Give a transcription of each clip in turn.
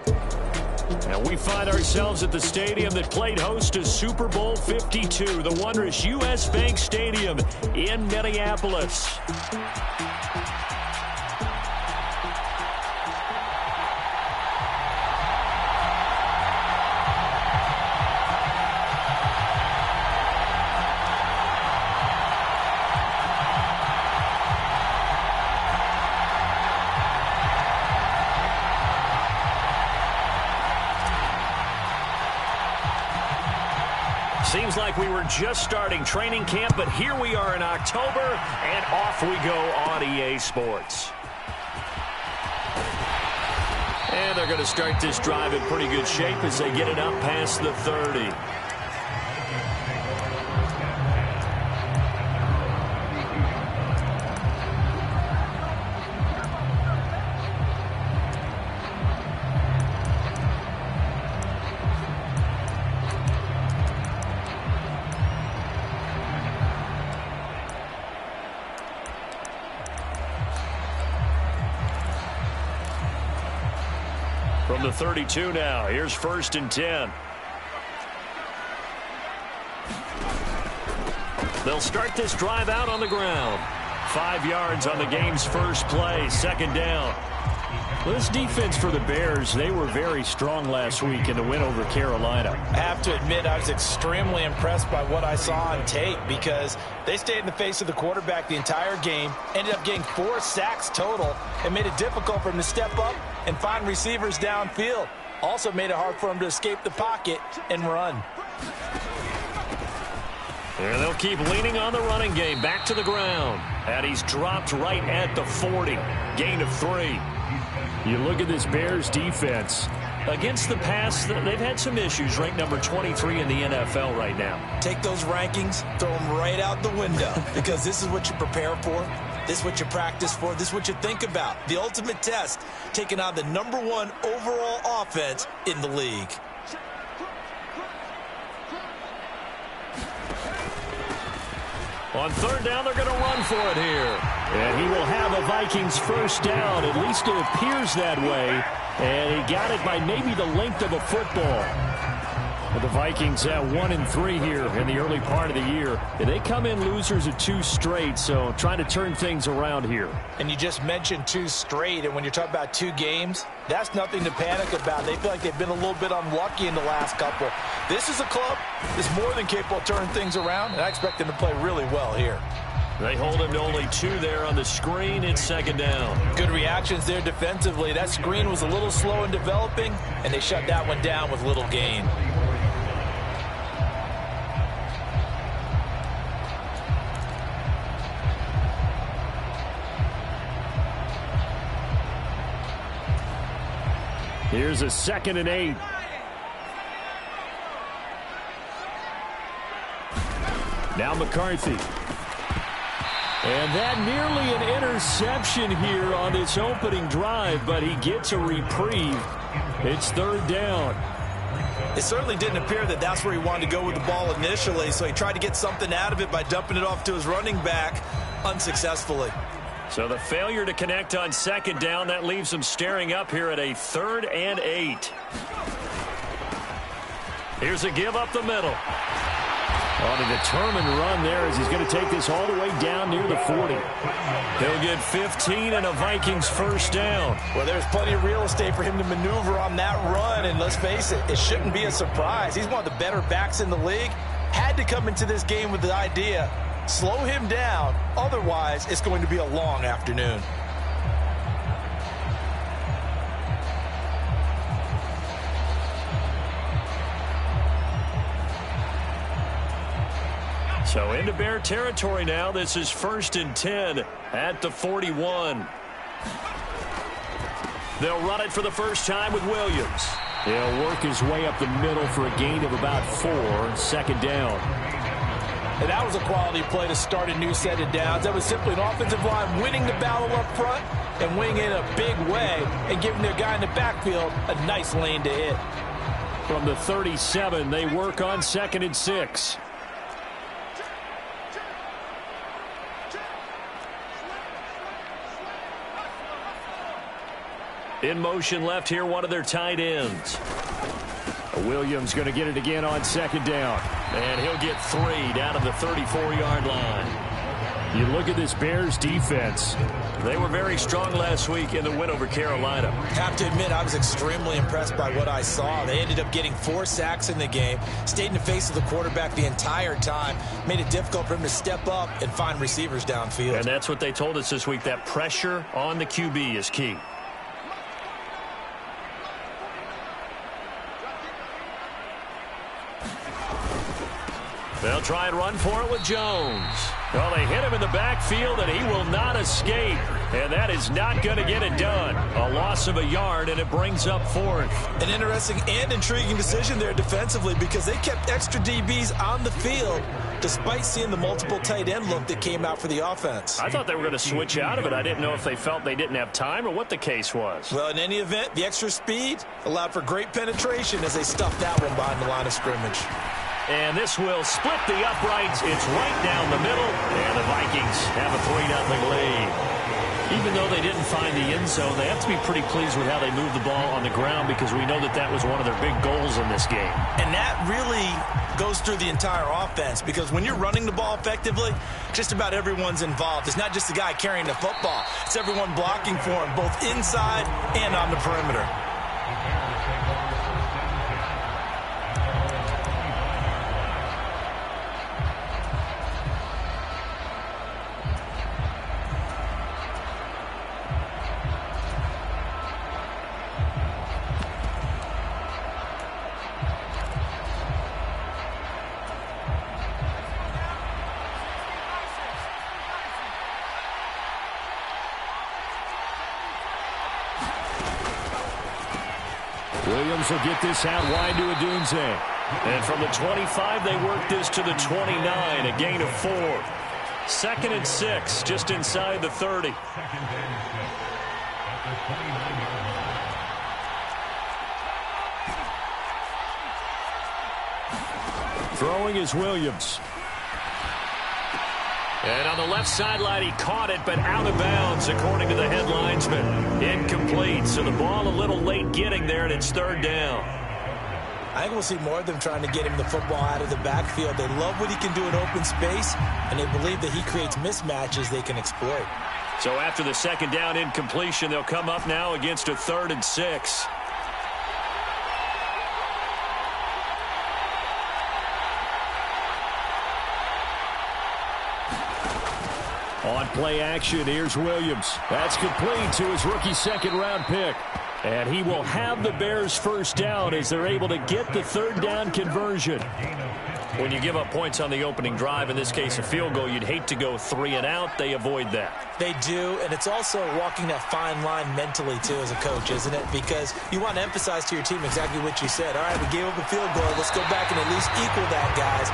And we find ourselves at the stadium that played host to Super Bowl 52, the wondrous U.S. Bank Stadium in Minneapolis. Seems like we were just starting training camp, but here we are in October, and off we go on EA Sports. And they're going to start this drive in pretty good shape as they get it up past the 30. From the 32 now, here's 1st and 10. They'll start this drive out on the ground. 5 yards on the game's first play, 2nd down. Well, this defense for the Bears, they were very strong last week in the win over Carolina. I have to admit, I was extremely impressed by what I saw on tape because they stayed in the face of the quarterback the entire game, ended up getting 4 sacks total, and made it difficult for him to step up and find receivers downfield. Also made it hard for him to escape the pocket and run. And they'll keep leaning on the running game. Back to the ground. And he's dropped right at the 40. Gain of 3. You look at this Bears defense. Against the pass, they've had some issues. Ranked number 23 in the NFL right now. Take those rankings, throw them right out the window. Because this is what you prepare for. This is what you practice for. This is what you think about. The ultimate test, taking on the #1 overall offense in the league. On 3rd down, they're going to run for it here. And he will have a Vikings first down. At least it appears that way. And he got it by maybe the length of a football. But the Vikings have 1-3 here in the early part of the year. And they come in losers of 2 straight, so trying to turn things around here. And you just mentioned 2 straight, and when you're talking about 2 games, that's nothing to panic about. They feel like they've been a little bit unlucky in the last couple. This is a club that's more than capable of turning things around, and I expect them to play really well here. They hold him to only 2 there on the screen. It's 2nd down. Good reactions there defensively. That screen was a little slow in developing, and they shut that one down with little gain. Here's a 2nd and 8. Now McCarthy. And that nearly an interception here on this opening drive, but he gets a reprieve. It's 3rd down. It certainly didn't appear that that's where he wanted to go with the ball initially, so he tried to get something out of it by dumping it off to his running back unsuccessfully. So the failure to connect on 2nd down, that leaves him staring up here at a 3rd and 8. Here's a give up the middle. On a determined run there as he's going to take this all the way down near the 40. He'll get 15 and a Vikings first down. Well, there's plenty of real estate for him to maneuver on that run, and let's face it, it shouldn't be a surprise. He's one of the better backs in the league. Had to come into this game with the idea, slow him down, otherwise it's going to be a long afternoon. So into Bear territory now. This is 1st and 10 at the 41. They'll run it for the first time with Williams. He'll work his way up the middle for a gain of about 4, 2nd down. And that was a quality play to start a new set of downs. That was simply an offensive line winning the battle up front and winning in a big way and giving their guy in the backfield a nice lane to hit. From the 37, they work on 2nd and 6. In motion left here, one of their tight ends. Williams going to get it again on second down. And he'll get 3 down to the 34-yard line. You look at this Bears defense. They were very strong last week in the win over Carolina. Have to admit, I was extremely impressed by what I saw. They ended up getting 4 sacks in the game, stayed in the face of the quarterback the entire time, made it difficult for him to step up and find receivers downfield. And that's what they told us this week, that pressure on the QB is key. They'll try and run for it with Jones. Well, they hit him in the backfield, and he will not escape. And that is not going to get it done. A loss of a yard, and it brings up 4th. An interesting and intriguing decision there defensively because they kept extra DBs on the field despite seeing the multiple tight end look that came out for the offense. I thought they were going to switch out of it. I didn't know if they felt they didn't have time or what the case was. Well, in any event, the extra speed allowed for great penetration as they stuffed that one behind the line of scrimmage. And this will split the uprights. It's right down the middle. And the Vikings have a 3-0 lead. Even though they didn't find the end zone, they have to be pretty pleased with how they moved the ball on the ground because we know that that was one of their big goals in this game. And that really goes through the entire offense because when you're running the ball effectively, just about everyone's involved. It's not just the guy carrying the football. It's everyone blocking for him, both inside and on the perimeter. Williams will get this out wide to Odunze. And from the 25, they work this to the 29, a gain of 4. 2nd and 6, just inside the 30. Throwing is Williams. And on the left sideline, he caught it, but out of bounds, according to the head linesman. Incomplete, so the ball a little late getting there, and it's 3rd down. I think we'll see more of them trying to get him the football out of the backfield. They love what he can do in open space, and they believe that he creates mismatches they can exploit. So after the 2nd down incompletion, they'll come up now against a 3rd and 6. On play action, here's Williams. That's complete to his rookie 2nd-round pick. And he will have the Bears' 1st down as they're able to get the 3rd down conversion. When you give up points on the opening drive, in this case a field goal, you'd hate to go 3 and out. They avoid that. They do, and it's also walking that fine line mentally, too, as a coach, isn't it? Because you want to emphasize to your team exactly what you said. All right, we gave up a field goal. Let's go back and at least equal that, guys.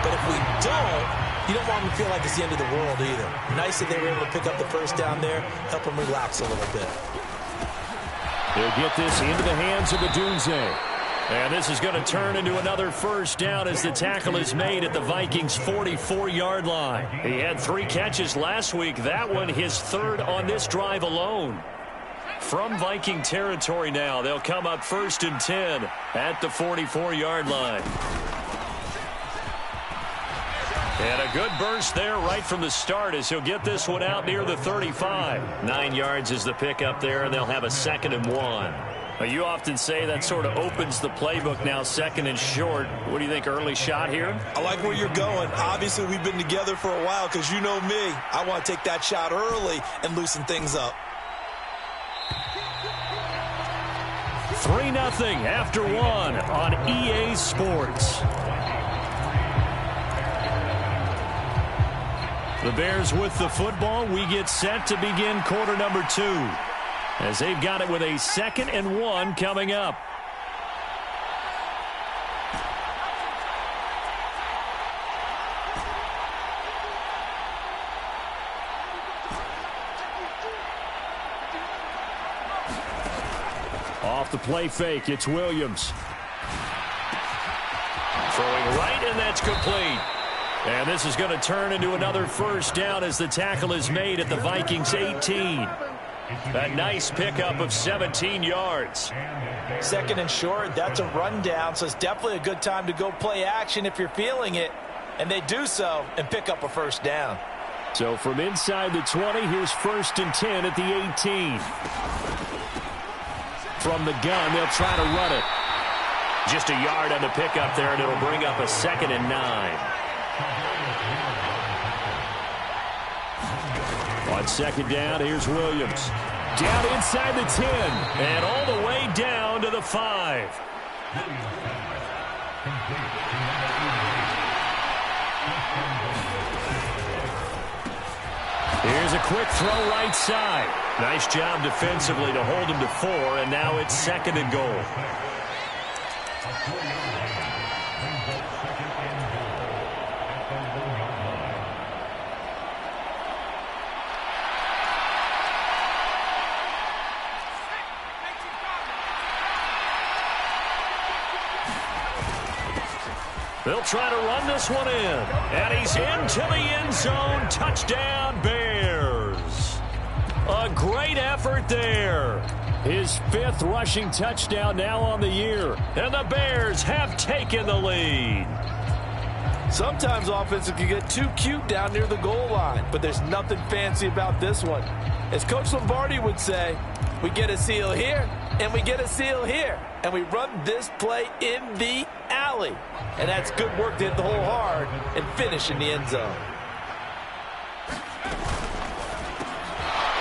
But if we don't, you don't want them to feel like it's the end of the world either. Nice that they were able to pick up the 1st down there, help them relax a little bit. They'll get this into the hands of Odunze. And this is going to turn into another 1st down as the tackle is made at the Vikings' 44-yard line. He had 3 catches last week. That one his 3rd on this drive alone. From Viking territory now, they'll come up 1st and 10 at the 44-yard line. And a good burst there right from the start as he'll get this one out near the 35. 9 yards is the pickup there, and they'll have a 2nd and 1. You often say that sort of opens the playbook now, 2nd and short. What do you think, early shot here? I like where you're going. Obviously, we've been together for a while because you know me. I want to take that shot early and loosen things up. 3-0 after 1 on EA Sports. The Bears with the football. We get set to begin quarter number 2. As they've got it with a 2nd and 1 coming up. Off the play fake, it's Williams. Throwing right, and that's complete. And this is going to turn into another 1st down as the tackle is made at the Vikings' 18. A nice pickup of 17 yards. Second and short, that's a rundown, so it's definitely a good time to go play action if you're feeling it. And they do so and pick up a first down. So from inside the 20, here's 1st and 10 at the 18. From the gun, they'll try to run it. Just a yard on the pickup there, and it'll bring up a 2nd and 9. On 2nd down, here's Williams. Down inside the 10, and all the way down to the 5. Here's a quick throw right side. Nice job defensively to hold him to 4, and now it's 2nd and goal. They'll try to run this one in. And he's into the end zone. Touchdown, Bears. A great effort there. His 5th rushing touchdown now on the year. And the Bears have taken the lead. Sometimes offenses can get too cute down near the goal line, but there's nothing fancy about this one. As Coach Lombardi would say, we get a seal here, and we get a seal here, and we run this play in the alley. And that's good work to hit the hole hard and finish in the end zone.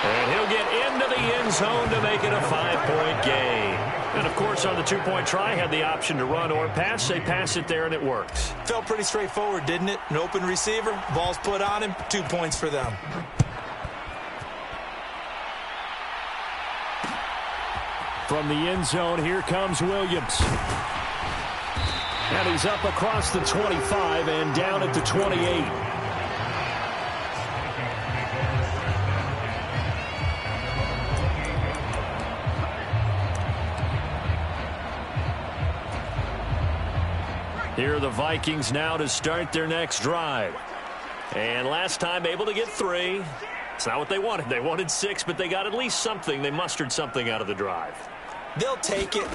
And he'll get into the end zone to make it a 5-point game. And, of course, on the 2-point try, had the option to run or pass. They pass it there, and it worked. Felt pretty straightforward, didn't it? An open receiver, ball's put on him, 2 points for them. From the end zone, here comes Williams. And he's up across the 25 and down at the 28. Here are the Vikings now to start their next drive. And last time able to get 3. It's not what they wanted. They wanted 6, but they got at least something. They mustered something out of the drive. They'll take it.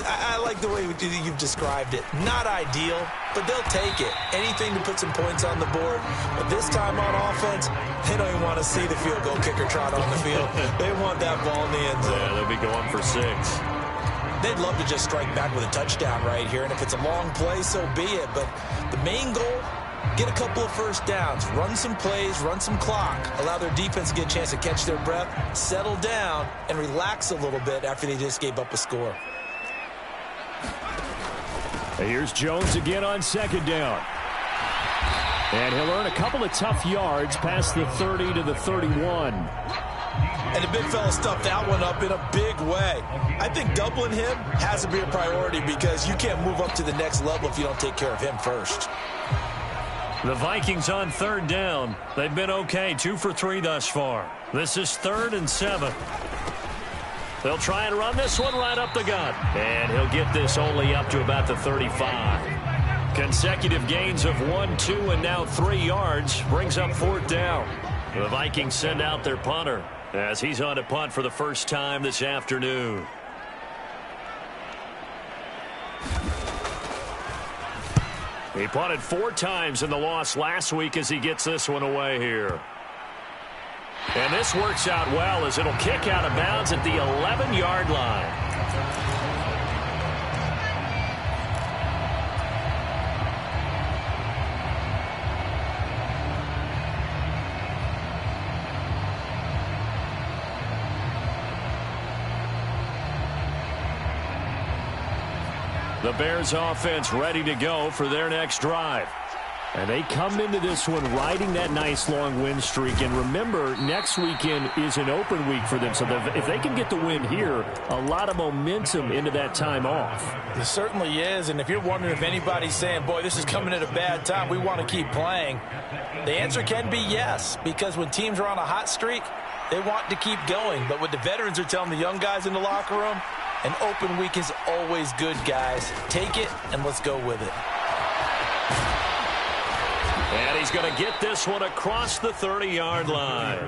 I like the way you've described it. Not ideal, but they'll take it. Anything to put some points on the board. But this time on offense, they don't even want to see the field goal kicker trot on the field. They want that ball in the end zone. Yeah, they'll be going for 6. They'd love to just strike back with a touchdown right here. And if it's a long play, so be it. But the main goal, get a couple of first downs, run some plays, run some clock, allow their defense to get a chance to catch their breath, settle down, and relax a little bit after they just gave up a score. Here's Jones again on 2nd down. And he'll earn a couple of tough yards past the 30 to the 31. And the big fella stuffed that one up in a big way. I think doubling him has to be a priority because you can't move up to the next level if you don't take care of him first. The Vikings on 3rd down. They've been okay, 2 for 3 thus far. This is 3rd and 7. They'll try and run this one right up the gut. And he'll get this only up to about the 35. Consecutive gains of 1, 2, and now 3 yards brings up 4th down. The Vikings send out their punter as he's on to punt for the first time this afternoon. He punted 4 times in the loss last week as he gets this one away here. And this works out well as it'll kick out of bounds at the 11-yard line. The Bears offense ready to go for their next drive. And they come into this one riding that nice long win streak. And remember, next weekend is an open week for them. So if they can get the win here, a lot of momentum into that time off. It certainly is. And if you're wondering if anybody's saying, boy, this is coming at a bad time, we want to keep playing, the answer can be yes. Because when teams are on a hot streak, they want to keep going. But what the veterans are telling the young guys in the locker room, an open week is always good, guys. Take it, and let's go with it. And he's going to get this one across the 30-yard line.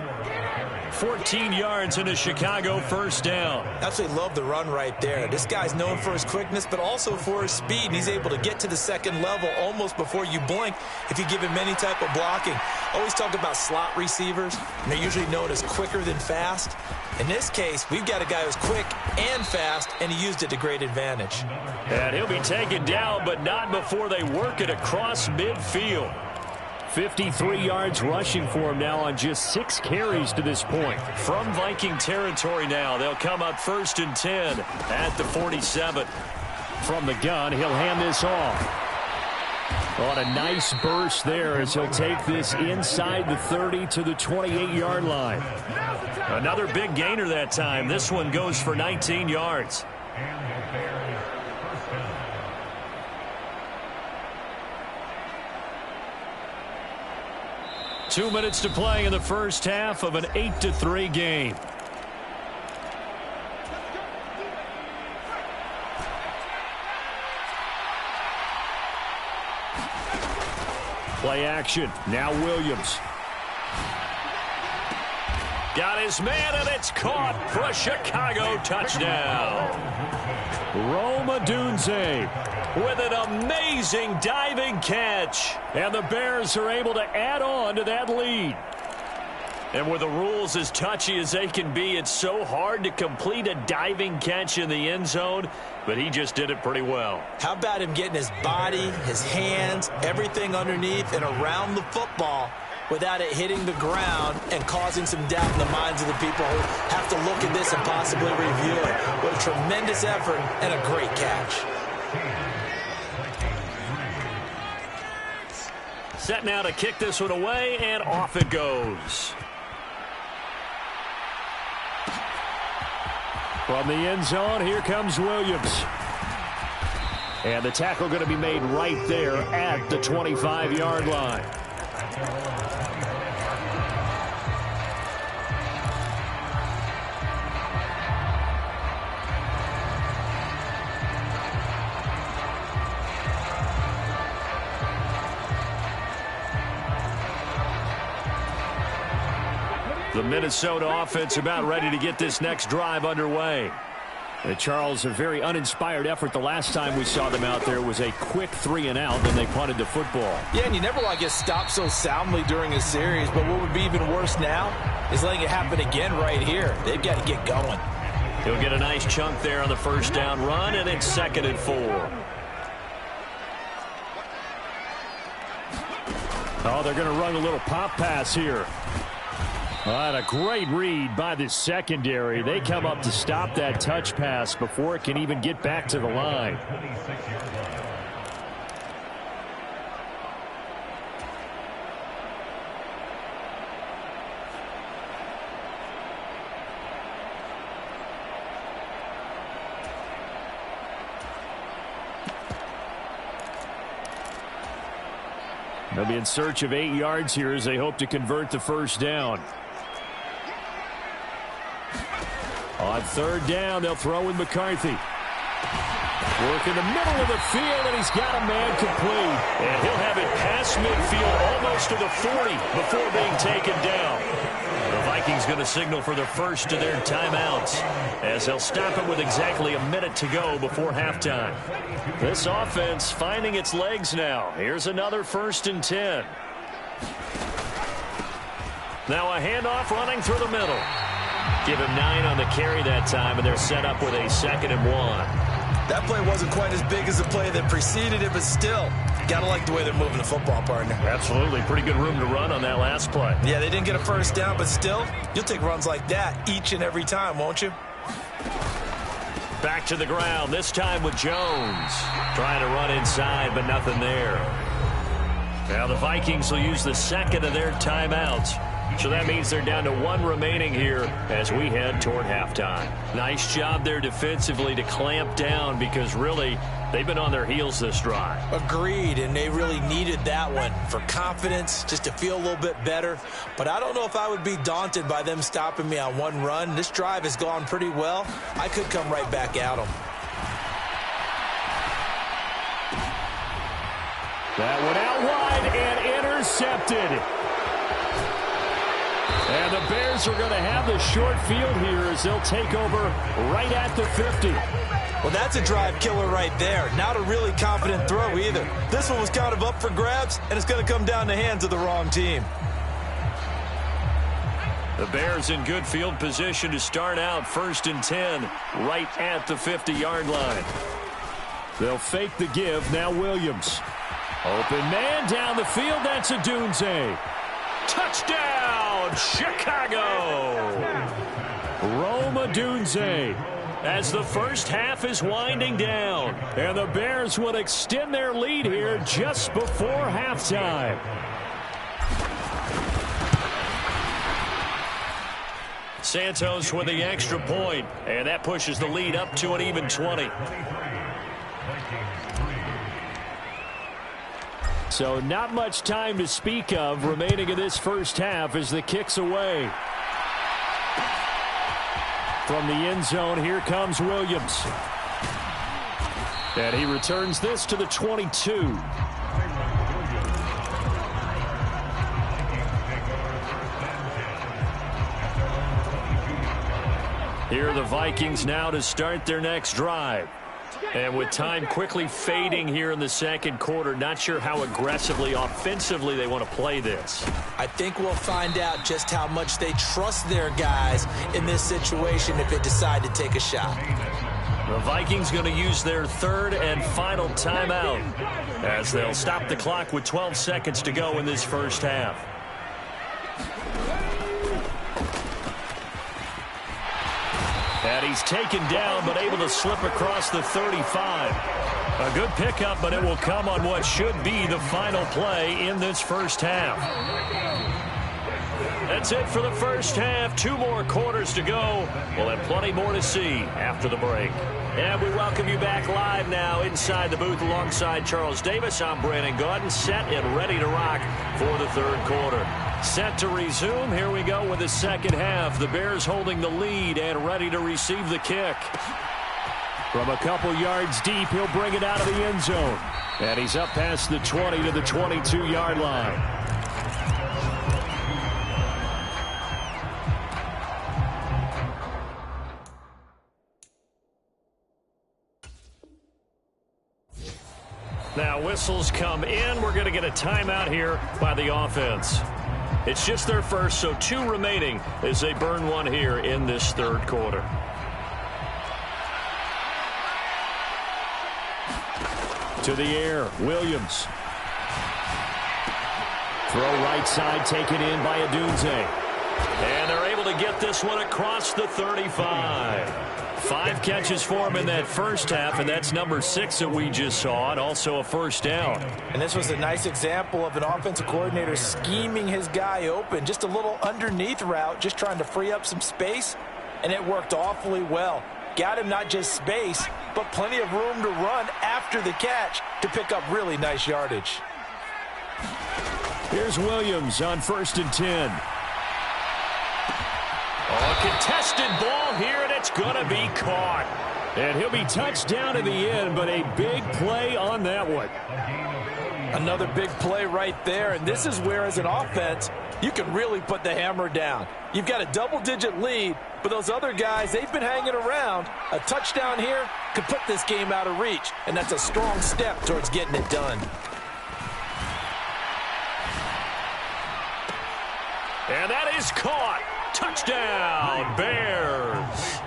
14 yards in a Chicago first down. Absolutely love the run right there. This guy's known for his quickness, but also for his speed. And he's able to get to the second level almost before you blink if you give him any type of blocking. Always talk about slot receivers, and they're usually known as quicker than fast. In this case, we've got a guy who's quick and fast, and he used it to great advantage. And he'll be taken down, but not before they work it across midfield. 53 yards rushing for him now on just 6 carries to this point. From Viking territory now, they'll come up 1st and 10 at the 47. From the gun, he'll hand this off. On a nice burst there as he'll take this inside the 30 to the 28-yard line. Another big gainer that time. This one goes for 19 yards. 2 minutes to play in the first half of an 8-3 game. Play action. Now Williams. Got his man, and it's caught for a Chicago touchdown. Rome Odunze with an amazing diving catch. And the Bears are able to add on to that lead. And with the rules as touchy as they can be, it's so hard to complete a diving catch in the end zone, but he just did it pretty well. How about him getting his body, his hands, everything underneath and around the football without it hitting the ground and causing some doubt in the minds of the people who have to look at this and possibly review it. What a tremendous effort and a great catch. Set now to kick this one away, and off it goes. From the end zone, here comes Williams. And the tackle going to be made right there at the 25-yard line. The Minnesota offense about ready to get this next drive underway. Charles, a very uninspired effort the last time we saw them out there was a quick 3-and-out, then they punted the football. Yeah, and you never want to get stopped so soundly during a series, but what would be even worse now is letting it happen again right here. They've got to get going. He'll get a nice chunk there on the first down run, and it's 2nd and 4. Oh, they're going to run a little pop pass here. All right, a great read by the secondary. They come up to stop that touch pass before it can even get back to the line. They'll be in search of 8 yards here as they hope to convert the first down. On 3rd down, they'll throw with McCarthy. Work in the middle of the field, and he's got a man complete. And he'll have it past midfield almost to the 40 before being taken down. The Vikings going to signal for the first of their timeouts as they'll stop it with exactly a minute to go before halftime. This offense finding its legs now. Here's another 1st and 10. Now a handoff running through the middle. Give him 9 on the carry that time, and they're set up with a 2nd and 1. That play wasn't quite as big as the play that preceded it, but still, got to like the way they're moving the football, partner. Absolutely. Pretty good room to run on that last play. Yeah, they didn't get a first down, but still, you'll take runs like that each and every time, won't you? Back to the ground, this time with Jones. Trying to run inside, but nothing there. Now the Vikings will use the 2nd of their timeouts. So that means they're down to 1 remaining here as we head toward halftime. Nice job there defensively to clamp down because really they've been on their heels this drive. Agreed, and they really needed that one for confidence, just to feel a little bit better. But I don't know if I would be daunted by them stopping me on 1 run. This drive has gone pretty well. I could come right back at them. That one out wide and intercepted. And the Bears are going to have the short field here as they'll take over right at the 50. Well, that's a drive killer right there. Not a really confident throw either. This one was kind of up for grabs, and it's going to come down the hands of the wrong team. The Bears in good field position to start out 1st and 10 right at the 50-yard line. They'll fake the give. Now Williams. Open man down the field. That's Odunze. Touchdown, Chicago. Rome Odunze as the first half is winding down. And the Bears will extend their lead here just before halftime. Santos with the extra point, and that pushes the lead up to an even 20. So not much time to speak of remaining in this first half as the kick's away. From the end zone, here comes Williams. And he returns this to the 22. Here are the Vikings now to start their next drive. And with time quickly fading here in the second quarter, not sure how aggressively, offensively they want to play this. I think we'll find out just how much they trust their guys in this situation if they decide to take a shot. The Vikings going to use their third and final timeout as they'll stop the clock with 12 seconds to go in this first half. And he's taken down, but able to slip across the 35. A good pickup, but it will come on what should be the final play in this first half. That's it for the first half. 2 more quarters to go. We'll have plenty more to see after the break. And we welcome you back live now inside the booth alongside Charles Davis. I'm Brandon Gaudin, set and ready to rock for the third quarter. Set to resume. Here we go with the second half. The Bears holding the lead and ready to receive the kick. From a couple yards deep, he'll bring it out of the end zone. And he's up past the 20 to the 22-yard line. Now whistles come in. We're going to get a timeout here by the offense. It's just their first, so 2 remaining as they burn one here in this third quarter. To the air, Williams. Throw right side taken in by Odunze. And they're able to get this one across the 35. 5 catches for him in that first half, and that's number 6 that we just saw, and also a first down. And this was a nice example of an offensive coordinator scheming his guy open. Just a little underneath route, just trying to free up some space, and it worked awfully well. Got him not just space, but plenty of room to run after the catch to pick up really nice yardage. Here's Williams on 1st and 10. A contested ball here, and it's going to be caught. And he'll be touched down to the end, but a big play on that one. Another big play right there, and this is where, as an offense, you can really put the hammer down. You've got a double-digit lead, but those other guys, they've been hanging around. A touchdown here could put this game out of reach, and that's a strong step towards getting it done. And that is caught. Touchdown, Bears.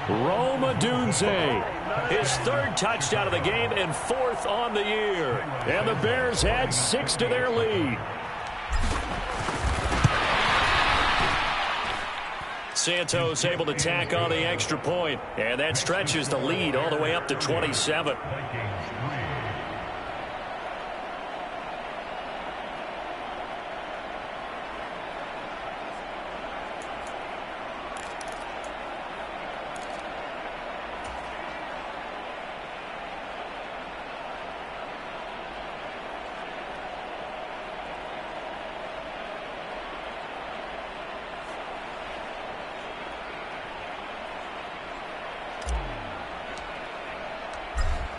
Rome Odunze, his 3rd touchdown of the game and 4th on the year. And the Bears add 6 to their lead. Santos able to tack on the extra point, and that stretches the lead all the way up to 27.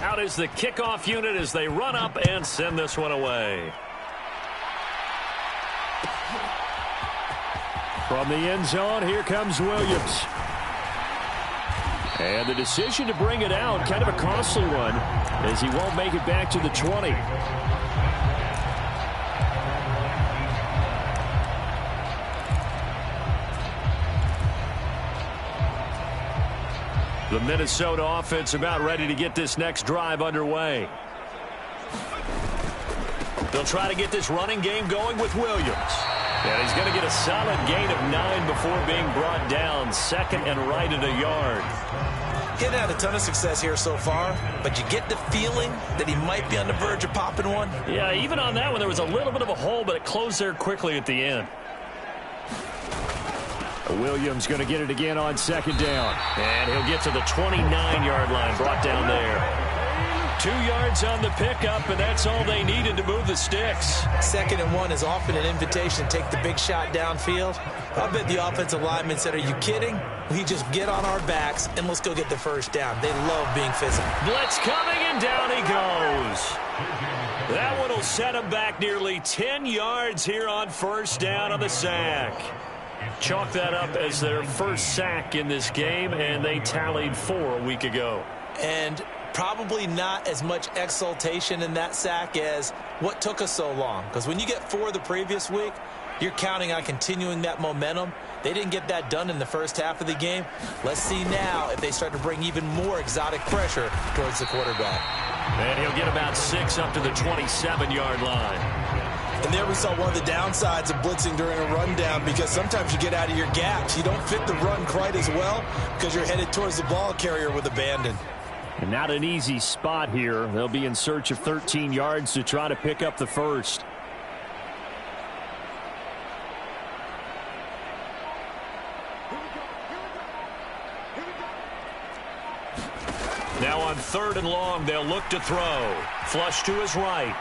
Out is the kickoff unit as they run up and send this one away. From the end zone, here comes Williams. And the decision to bring it out, kind of a costly one, as he won't make it back to the 20. The Minnesota offense about ready to get this next drive underway. They'll try to get this running game going with Williams. And he's going to get a solid gain of 9 before being brought down. Second and right at a yard. He hasn't had a ton of success here so far, but you get the feeling that he might be on the verge of popping one. Yeah, even on that one, there was a little bit of a hole, but it closed there quickly at the end. Williams going to get it again on second down. And he'll get to the 29-yard line, brought down there. 2 yards on the pickup, and that's all they needed to move the sticks. 2nd and 1 is often an invitation to take the big shot downfield. I bet the offensive linemen said, are you kidding? We just get on our backs, and let's go get the first down. They love being physical. Blitz coming, and down he goes. That one will set him back nearly 10 yards here on first down on the sack. Chalk that up as their first sack in this game, and they tallied 4 a week ago. And probably not as much exultation in that sack as what took us so long. Because when you get 4 the previous week, you're counting on continuing that momentum. They didn't get that done in the first half of the game. Let's see now if they start to bring even more exotic pressure towards the quarterback. And he'll get about 6 up to the 27-yard line. And there we saw one of the downsides of blitzing during a rundown, because sometimes you get out of your gaps. You don't fit the run quite as well because you're headed towards the ball carrier with abandon. And not an easy spot here. They'll be in search of 13 yards to try to pick up the first. Now on 3rd and long, they'll look to throw. Flush to his right.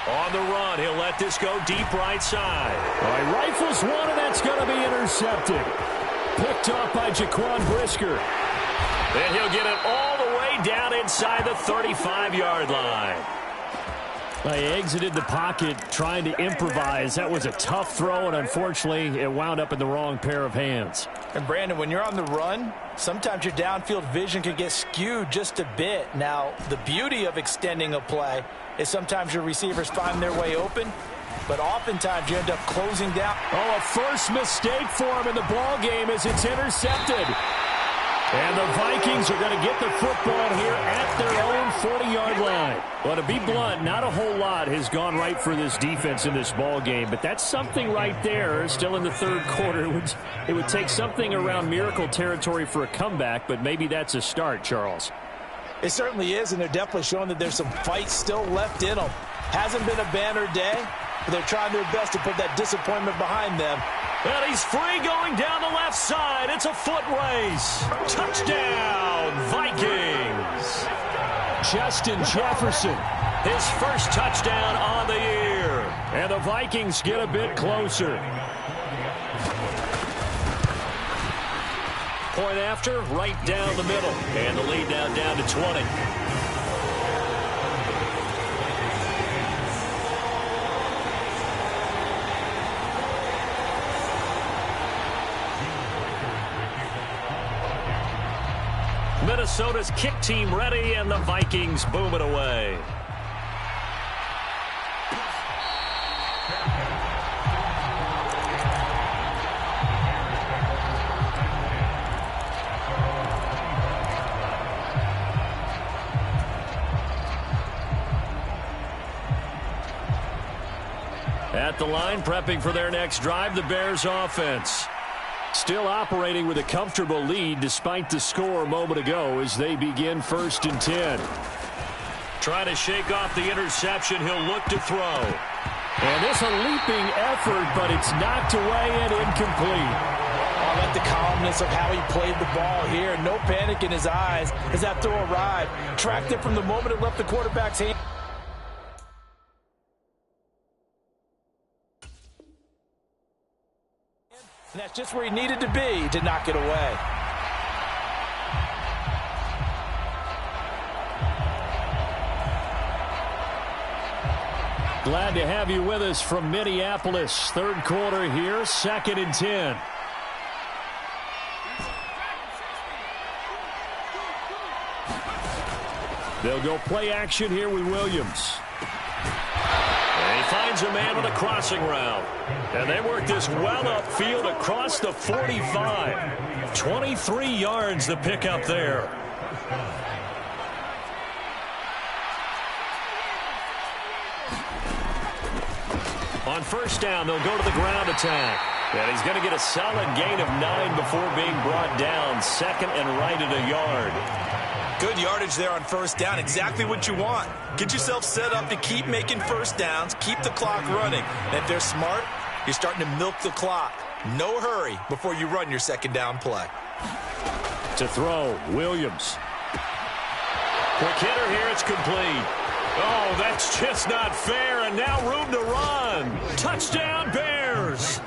On the run, he'll let this go deep right side. All right, rifles one, and that's going to be intercepted. Picked off by Jaquan Brisker. And he'll get it all the way down inside the 35-yard line. They exited the pocket trying to improvise. That was a tough throw, and unfortunately, it wound up in the wrong pair of hands. And, Brandon, when you're on the run, sometimes your downfield vision can get skewed just a bit. Now, the beauty of extending a play is sometimes your receivers find their way open, but oftentimes you end up closing down. Oh, a first mistake for him in the ball game as it's intercepted. And the Vikings are going to get the football here at their own 40-yard line. Well, to be blunt, not a whole lot has gone right for this defense in this ball game, but that's something right there. Still in the 3rd quarter. It would take something around miracle territory for a comeback, but maybe that's a start, Charles. It certainly is, and they're definitely showing that there's some fight still left in them. Hasn't been a banner day, but they're trying their best to put that disappointment behind them. And he's free going down the left side. It's a foot race. Touchdown, Vikings. Justin Jefferson, his first touchdown on the year. And the Vikings get a bit closer. Point after, right down the middle. And the lead now down to 20. Minnesota's kick team ready, and the Vikings boom it away. At the line, prepping for their next drive, the Bears offense. Still operating with a comfortable lead despite the score a moment ago as they begin 1st and 10. Trying to shake off the interception, he'll look to throw. And it's a leaping effort, but it's knocked away and incomplete. I like the calmness of how he played the ball here. No panic in his eyes as that throw arrived. Tracked it from the moment it left the quarterback's hand. And that's just where he needed to be to knock it away. Glad to have you with us from Minneapolis. 3rd quarter here, 2nd and 10. They'll go play action here with Williams. And he finds a man on the crossing route. And they work this well upfield across the 45. 23 yards to pick up there. On first down, they'll go to the ground attack. And he's going to get a solid gain of 9 before being brought down. Second and right at a yard. Good yardage there on first down. Exactly what you want. Get yourself set up to keep making first downs, keep the clock running. And if they're smart, you're starting to milk the clock. No hurry before you run your second down play. To throw, Williams. Quick hitter here, it's complete. Oh, that's just not fair, and now room to run. Touchdown, Bears.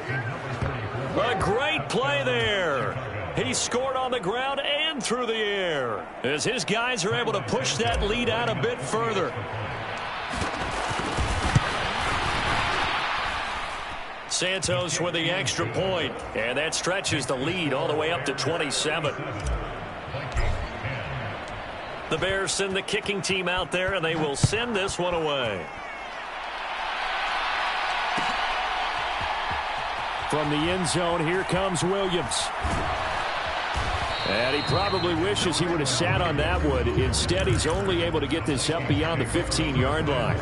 A great play there. He scored on the ground and through the air as his guys are able to push that lead out a bit further. Santos with the extra point, and that stretches the lead all the way up to 27. The Bears send the kicking team out there, and they will send this one away. From the end zone, here comes Williams. And he probably wishes he would have sat on that one. Instead, he's only able to get this up beyond the 15-yard line.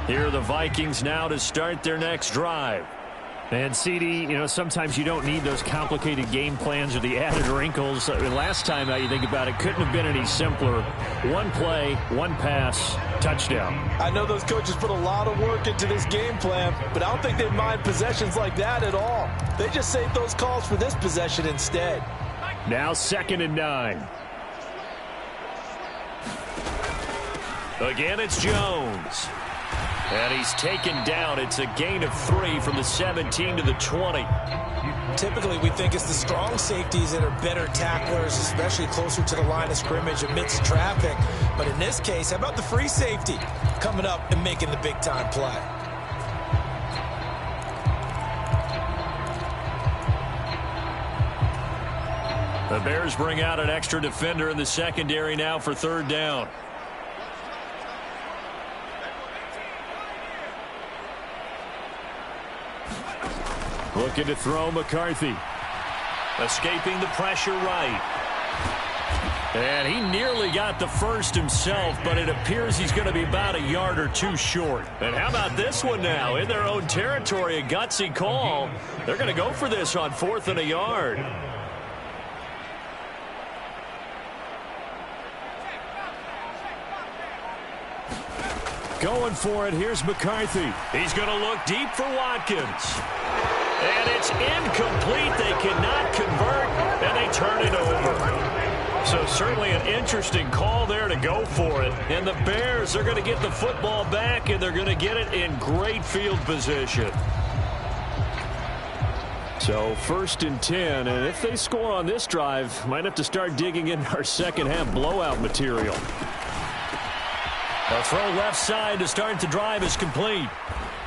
Here are the Vikings now to start their next drive. And CD, you know, sometimes you don't need those complicated game plans or the added wrinkles. Last time, you think about it, couldn't have been any simpler. One play, one pass, touchdown. I know those coaches put a lot of work into this game plan, but I don't think they mind possessions like that at all. They just save those calls for this possession instead. Now 2nd and 9. Again, it's Jones. And he's taken down. It's a gain of 3 from the 17 to the 20. Typically, we think it's the strong safeties that are better tacklers, especially closer to the line of scrimmage amidst traffic. But in this case, how about the free safety coming up and making the big-time play? The Bears bring out an extra defender in the secondary now for 3rd down. Looking to throw, McCarthy. Escaping the pressure right. And he nearly got the first himself, but it appears he's going to be about a yard or 2 short. And how about this one now? In their own territory, a gutsy call. They're going to go for this on 4th and a yard. Going for it. Here's McCarthy. He's going to look deep for Watkins. And it's incomplete. They cannot convert, and they turn it over. So certainly an interesting call there to go for it. And the Bears are going to get the football back, and they're going to get it in great field position. So 1st and 10, and if they score on this drive, might have to start digging in our second-half blowout material. A throw left side to start the drive is complete.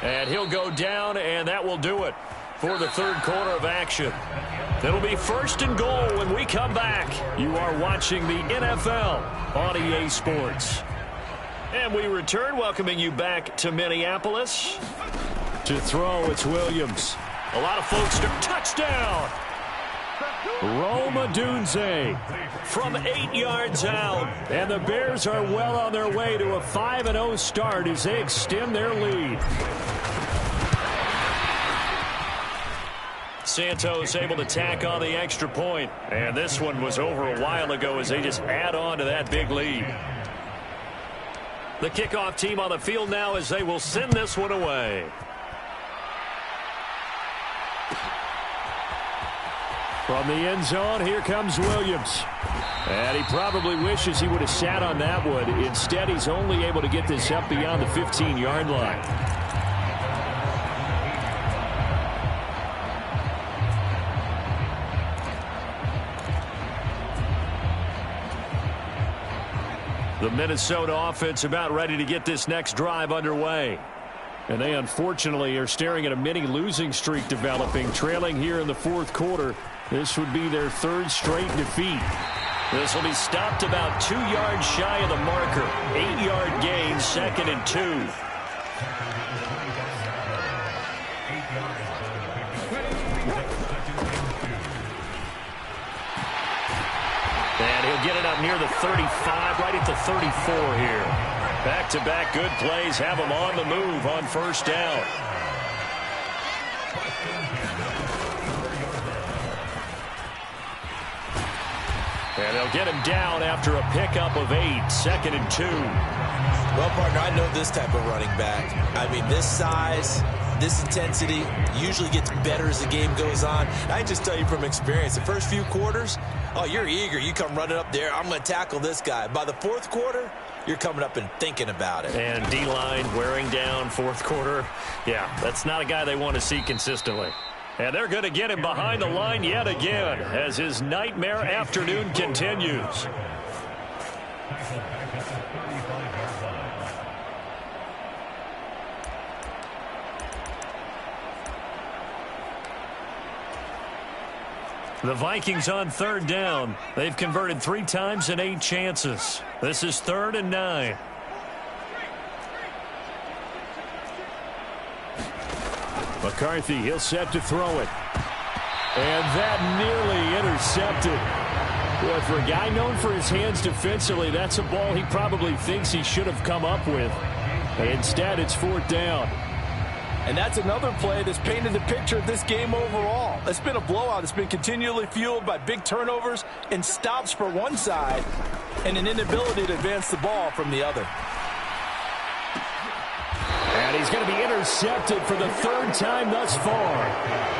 And he'll go down, and that will do it for the 3rd quarter of action. It'll be 1st and goal when we come back. You are watching the NFL on EA Sports. And we return, welcoming you back to Minneapolis. To throw, it's Williams. A lot of folks to touchdown. Rome Odunze from 8 yards out. And the Bears are well on their way to a 5-0 start as they extend their lead. Santos able to tack on the extra point. And this one was over a while ago as they just add on to that big lead. The kickoff team on the field now as they will send this one away. From the end zone, here comes Williams. And he probably wishes he would have sat on that one. Instead, he's only able to get this up beyond the 15-yard line. The Minnesota offense about ready to get this next drive underway. And they unfortunately are staring at a mini losing streak developing, trailing here in the fourth quarter. This would be their third straight defeat. This will be stopped about 2 yards shy of the marker. 8-yard gain, 2nd and 2. And he'll get it up near the 35, right at the 34 here. Back-to-back good plays have him on the move on first down. And they'll get him down after a pickup of 8, 2nd and 2. Well, partner, I know this type of running back. I mean, this size, this intensity usually gets better as the game goes on. I just tell you from experience, the first few quarters, oh, you're eager. You come running up there, I'm going to tackle this guy. By the fourth quarter, you're coming up and thinking about it. And D-line wearing down fourth quarter. Yeah, that's not a guy they want to see consistently. And they're going to get him behind the line yet again as his nightmare afternoon continues. The Vikings on third down. They've converted 3 times in 8 chances. This is 3rd and 9. McCarthy, he'll set to throw it. And that nearly intercepted. Boy, for a guy known for his hands defensively, that's a ball he probably thinks he should have come up with. Instead, it's 4th down. And that's another play that's painted the picture of this game overall. It's been a blowout. It's been continually fueled by big turnovers and stops for one side and an inability to advance the ball from the other. And he's going to be intercepted for the 3rd time thus far.